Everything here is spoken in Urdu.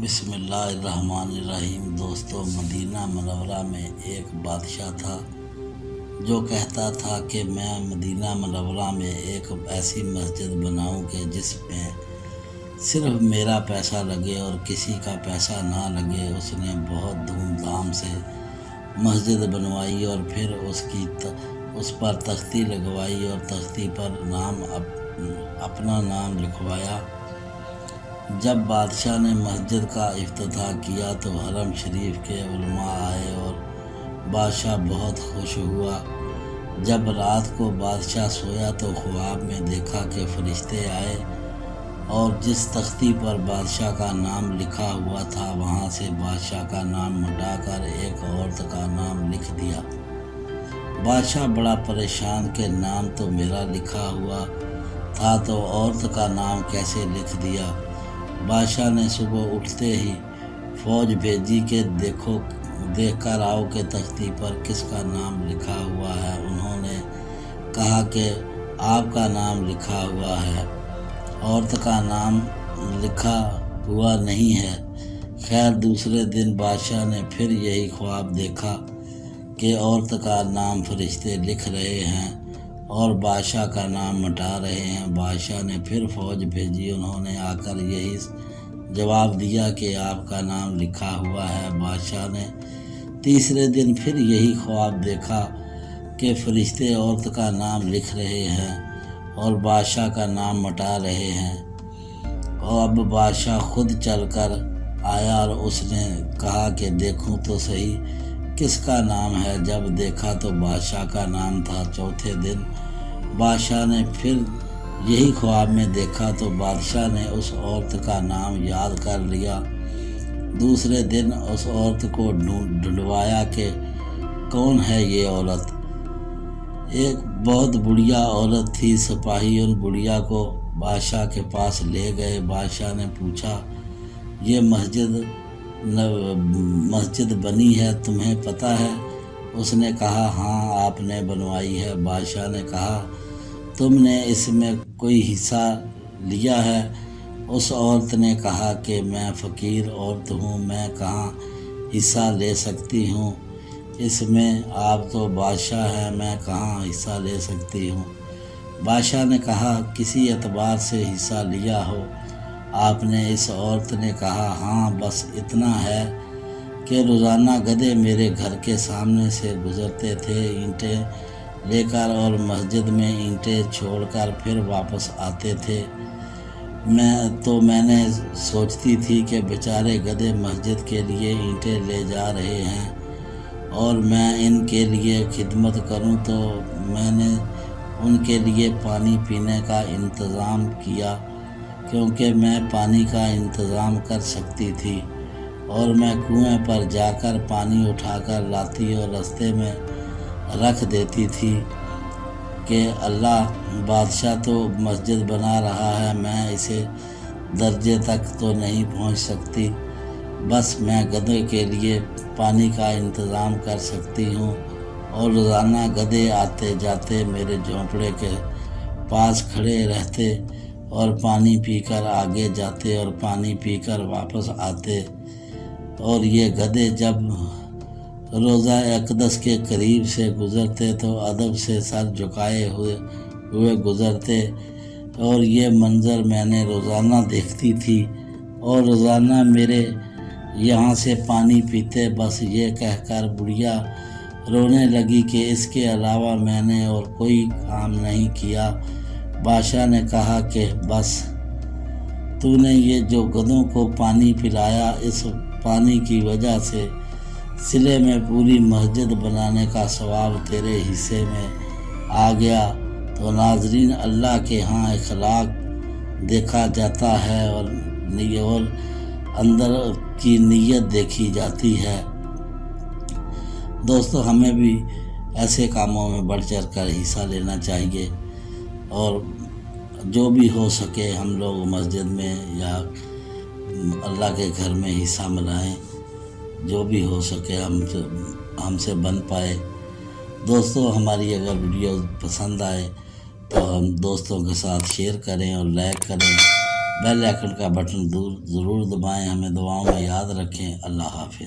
بسم اللہ الرحمن الرحیم۔ دوستو، مدینہ منورہ میں ایک بادشاہ تھا جو کہتا تھا کہ میں مدینہ منورہ میں ایک ایسی مسجد بناؤں کہ جس میں صرف میرا پیسہ لگے اور کسی کا پیسہ نہ لگے۔ اس نے بہت دھوم دھام سے مسجد بنوائی اور پھر اس پر تختی لگوائی اور تختی پر اپنا نام لکھوایا۔ جب بادشاہ نے مسجد کا افتتاح کیا تو حرم شریف کے علماء آئے اور بادشاہ بہت خوش ہوا۔ جب رات کو بادشاہ سویا تو خواب میں دیکھا کہ فرشتے آئے اور جس تختی پر بادشاہ کا نام لکھا ہوا تھا وہاں سے بادشاہ کا نام مٹا کر ایک عورت کا نام لکھ دیا۔ بادشاہ بڑا پریشان کہ نام تو میرا لکھا ہوا تھا تو عورت کا نام کیسے لکھ دیا۔ بادشاہ نے صبح اٹھتے ہی فوج بھیجی کہ دیکھ کر آؤ کہ تختی پر کس کا نام لکھا ہوا ہے۔ انہوں نے کہا کہ آپ کا نام لکھا ہوا ہے، عورت کا نام لکھا ہوا نہیں ہے۔ خیر، دوسرے دن بادشاہ نے پھر یہی خواب دیکھا کہ عورت کا نام فرشتے لکھ رہے ہیں اور بادشاہ کا نام مٹا رہے ہیں۔ بادشاہ نے پھر فوج بھیجی، انہوں نے آ کر یہی جواب دیا کہ آپ کا نام لکھا ہوا ہے۔ بادشاہ نے تیسرے دن پھر یہی خواب دیکھا کہ فرشتے عورت کا نام لکھ رہے ہیں اور بادشاہ کا نام مٹا رہے ہیں۔ اور اب بادشاہ خود چل کر آیا اور اس نے کہا کہ دیکھوں تو صحیح کس کا نام ہے۔ جب دیکھا تو بادشاہ کا نام تھا۔ چوتھے دن بادشاہ نے پھر یہی خواب میں دیکھا تو بادشاہ نے اس عورت کا نام یاد کر لیا۔ دوسرے دن اس عورت کو ڈھونڈوایا کہ کون ہے یہ عورت۔ ایک بہت بڑھیا عورت تھی۔ سپاہی ان بڑھیا کو بادشاہ کے پاس لے گئے۔ بادشاہ نے پوچھا، یہ مسجد بنی ہے، تمہیں پتہ ہے؟ اس نے کہا، ہاں، آپ نے بنوائی ہے۔ بادشاہ نے کہا، تم نے اس میں کوئی حصہ لیا ہے؟ اس عورت نے کہا کہ میں فقیر عورت ہوں، میں کہاں حصہ لے سکتی ہوں اس میں، آپ تو بادشاہ ہیں، میں کہاں حصہ لے سکتی ہوں۔ بادشاہ نے کہا، کسی اعتبار سے حصہ لیا ہو آپ نے؟ اس عورت نے کہا، ہاں، بس اتنا ہے کہ روزانہ گدھے میرے گھر کے سامنے سے گزرتے تھے اینٹیں لے کر اور مسجد میں اینٹیں چھوڑ کر پھر واپس آتے تھے۔ میں نے سوچتی تھی کہ بیچارے گدھے مسجد کے لیے اینٹیں لے جا رہے ہیں اور میں ان کے لیے خدمت کروں، تو میں نے ان کے لیے پانی پینے کا انتظام کیا کیونکہ میں پانی کا انتظام کر سکتی تھی، اور میں کنویں پر جا کر پانی اٹھا کر لاتی اور رستے میں رکھ دیتی تھی کہ اللہ بادشاہ تو مسجد بنا رہا ہے، میں اسے درجے تک تو نہیں پہنچ سکتی، بس میں گدھے کے لیے پانی کا انتظام کر سکتی ہوں۔ اور روزانہ گدھے آتے جاتے میرے جھونپڑے کے پاس کھڑے رہتے اور پانی پی کر آگے جاتے اور پانی پی کر واپس آتے، اور یہ گدھے جب روضہ اقدس کے قریب سے گزرتے تو ادب سے سر جھکائے ہوئے گزرتے، اور یہ منظر میں نے روزانہ دیکھتی تھی، اور روزانہ میرے یہاں سے پانی پیتے۔ بس یہ کہہ کر بڑھیا رونے لگی کہ اس کے علاوہ میں نے اور کوئی کام نہیں کیا۔ بادشاہ نے کہا کہ بس تو نے یہ جو گدھوں کو پانی پلایا، اس پانی کی وجہ سے صلے میں پوری مسجد بنانے کا ثواب تیرے حصے میں آ گیا۔ تو ناظرین، اللہ کے ہاں اخلاق دیکھا جاتا ہے اور اندر کی نیت دیکھی جاتی ہے۔ دوستو، ہمیں بھی ایسے کاموں میں بڑھ چڑھ کر حصہ لینا چاہیے، اور جو بھی ہو سکے ہم لوگ مسجد میں یا اللہ کے گھر میں حصہ ملائیں، جو بھی ہو سکے ہم سے بن پائے۔ دوستو، ہماری اگر ویڈیو پسند آئے تو ہم دوستوں کے ساتھ شیئر کریں اور لائک کریں۔ بیل آئکن کا بٹن ضرور دبائیں، ہمیں دعاؤں میں یاد رکھیں۔ اللہ حافظ۔